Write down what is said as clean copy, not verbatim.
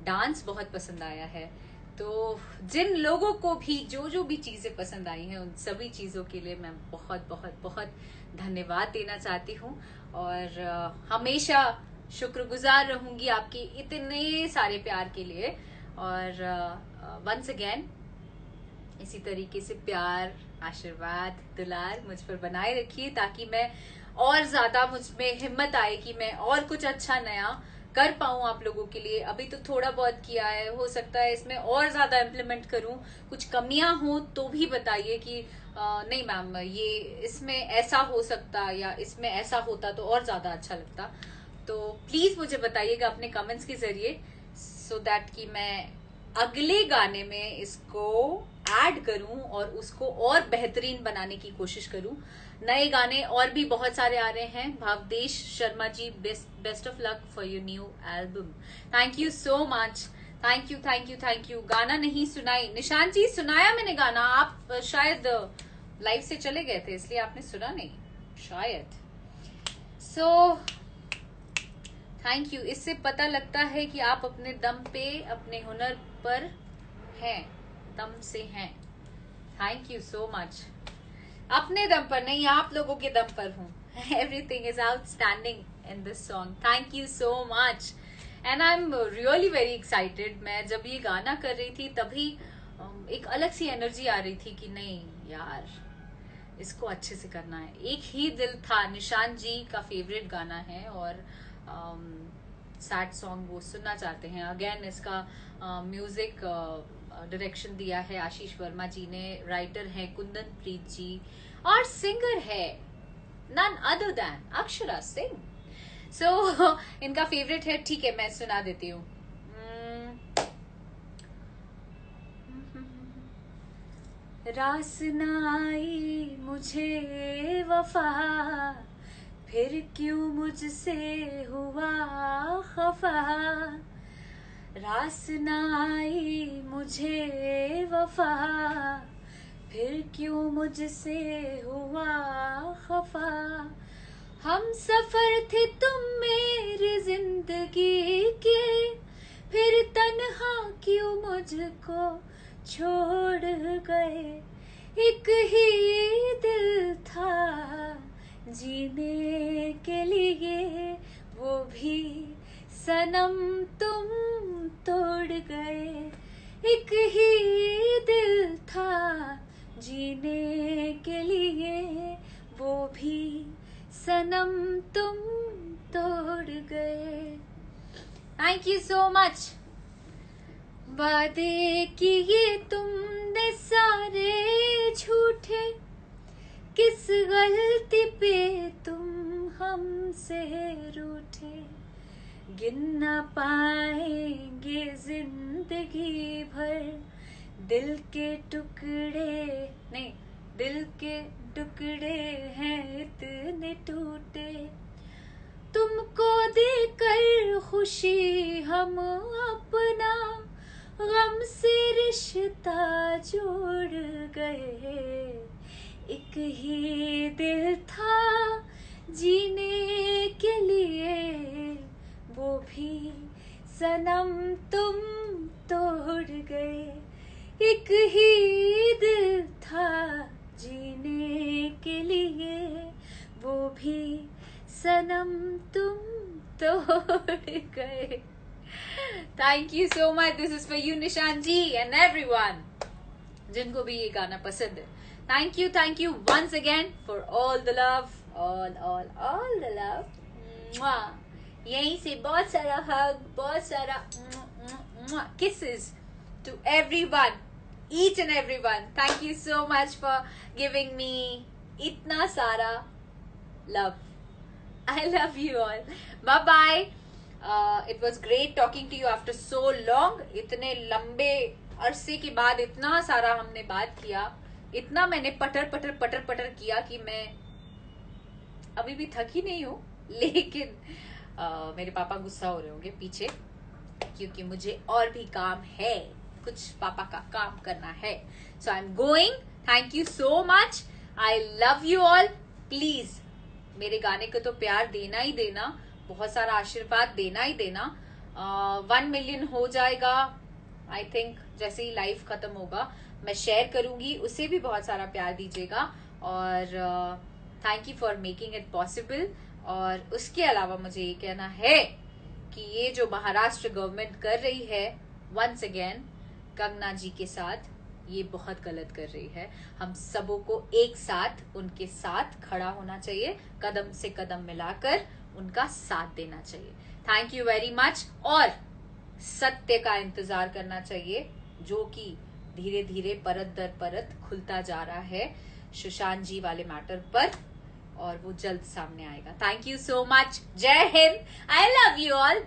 Dance बहुत पसंद आया है। तो जिन लोगों को भी जो भी चीजें पसंद आई हैं उन सभी चीजों के लिए मैं बहुत बहुत बहुत धन्यवाद देना चाहती हूँ। और हमेशा शुक्रगुजार रहूंगी आपके इतने सारे प्यार के लिए। और वंस अगेन इसी तरीके से प्यार, आशीर्वाद, दुलार मुझ पर बनाए रखिए, ताकि मैं और ज्यादा मुझ में हिम्मत आए कि मैं और कुछ अच्छा नया कर पाऊं आप लोगों के लिए। अभी तो थोड़ा बहुत किया है, हो सकता है इसमें और ज्यादा इम्प्लीमेंट करूं। कुछ कमियां हो तो भी बताइए कि नहीं मैम ये इसमें ऐसा हो सकता या इसमें ऐसा होता तो और ज्यादा अच्छा लगता। तो प्लीज मुझे बताइएगा अपने कमेंट्स के जरिए, सो दैट कि मैं अगले गाने में इसको ऐड करूं और उसको और बेहतरीन बनाने की कोशिश करूं। नए गाने और भी बहुत सारे आ रहे हैं। Bhavdesh Sharma ji, best of luck for your new album. Thank you so much, thank you thank you thank you. गाना नहीं सुनाई, निशान जी सुनाया मैंने गाना, आप शायद लाइव से चले गए थे इसलिए आपने सुना नहीं शायद। So thank you. इससे पता लगता है कि आप अपने दम पे, अपने हुनर पर हैं, दम से हैं। Thank you so much. अपने दम पर नहीं, आप लोगों के दम पर हूँ। Everything is outstanding in this song. Thank you so much and I am really very excited. मैं जब ये गाना कर रही थी तभी एक अलग सी एनर्जी आ रही थी कि नहीं यार इसको अच्छे से करना है। एक ही दिल था निशान जी का फेवरेट गाना है और सैड सॉन्ग वो सुनना चाहते हैं। अगेन इसका म्यूजिक डायरेक्शन दिया है आशीष वर्मा जी ने, राइटर है कुंदन प्रीत जी और सिंगर है none other than Akshara Singh. So इनका फेवरेट है। ठीक है मैं सुना देती हूँ। रास ना आई मुझे वफा, फिर क्यों मुझसे हुआ खफा। रास ना आई मुझे वफा, फिर क्यों मुझसे हुआ खफा। हम सफर थे तुम मेरी जिंदगी के, फिर तन्हा क्यों मुझको छोड़ गए। एक ही दिल था जीने के लिए, वो भी सनम तुम तोड़ गए। एक ही दिल था जीने के लिए, वो भी सनम तुम तोड़ गए। Thank you so much. वादे किए तुमने सारे झूठे, किस गलती पे तुम हमसे रूठे। गिन ना पाएंगे जिंदगी भर दिल के टुकड़े, नहीं दिल के टुकड़े हैं इतने टूटे। तुमको देकर खुशी हम अपना गम से रिश्ता जोड़ गए। एक ही दिल था जीने के लिए, वो भी सनम तुम तोड़ गए। एक ही दिल था जीने के लिए, वो भी सनम तुम तोड़ गए। Thank you so much. This is for you निशान जी एंड एवरीवन जिनको भी ये गाना पसंद है। Thank you once again for all the love, all the love. यहीं से बहुत सारा हग, बहुत सारा kisses to everyone, each and everyone. Thank you so much for giving me itna sara love. I love you all. Bye bye. It was great talking to you after so long. इतने लंबे अरसे के बाद इतना सारा हमने बात किया, इतना मैंने पटर पटर पटर पटर किया कि मैं अभी भी थकी नहीं हूँ। लेकिन मेरे पापा गुस्सा हो रहे होंगे पीछे, क्योंकि मुझे और भी काम है, कुछ पापा का काम करना है। So I am going. Thank you so much. I love you all. Please मेरे गाने को तो प्यार देना ही देना, बहुत सारा आशीर्वाद देना ही देना। 1 मिलियन हो जाएगा आई थिंक। जैसे ही लाइव खत्म होगा मैं शेयर करूंगी, उसे भी बहुत सारा प्यार दीजिएगा। और thank you for making it possible. और उसके अलावा मुझे ये कहना है कि ये जो महाराष्ट्र गवर्नमेंट कर रही है वंस अगेन कंगना जी के साथ, ये बहुत गलत कर रही है। हम सबों को एक साथ उनके साथ खड़ा होना चाहिए, कदम से कदम मिलाकर उनका साथ देना चाहिए। Thank you very much. और सत्य का इंतजार करना चाहिए, जो कि धीरे धीरे परत दर परत खुलता जा रहा है सुशांत जी वाले मैटर पर, और वो जल्द सामने आएगा। Thank you so much. जय Hind. I love you all.